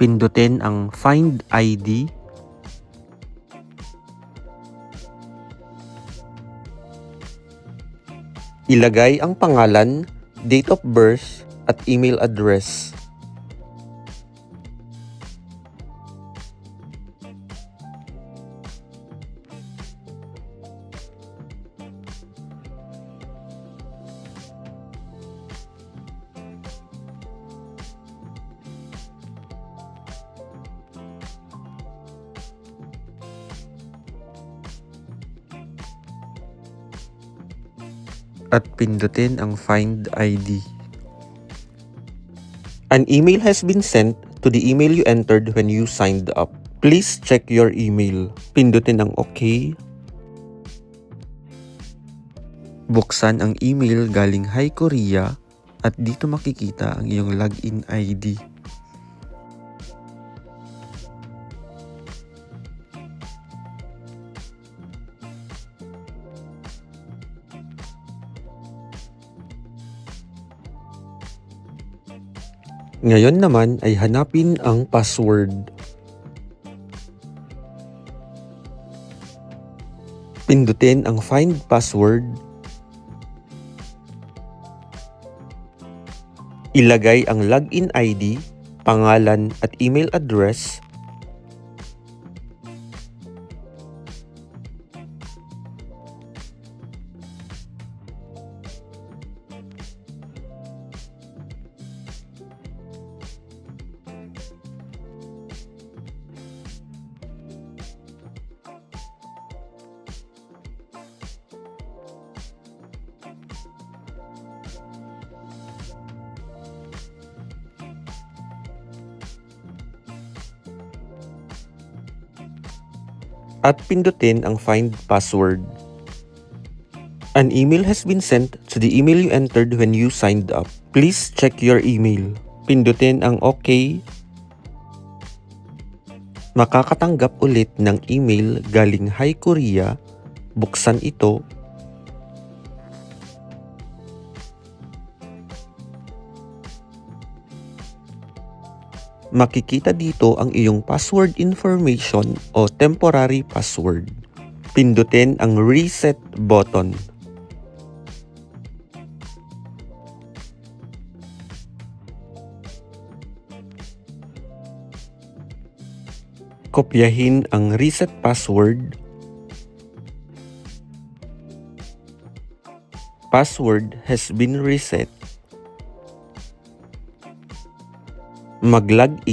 pindutin ang Find ID. Ilagay ang pangalan, date of birth, at email address. At pindutin ang Find ID. An email has been sent to the email you entered when you signed up. Please check your email. Pindutin ang OK. Buksan ang email galing Hi Korea at dito makikita ang iyong login ID. Ngayon naman ay hanapin ang password. Pindutin ang Find Password. Ilagay ang login ID, pangalan at email address. At pindutin ang Find Password. An email has been sent to the email you entered when you signed up. Please check your email. Pindutin ang OK. Makakatanggap ulit ng email galing Hi Korea. Buksan ito. Makikita dito ang iyong password information o temporary password. Pindutin ang Reset button. Kopyahin ang reset password. Password has been reset. Mag-log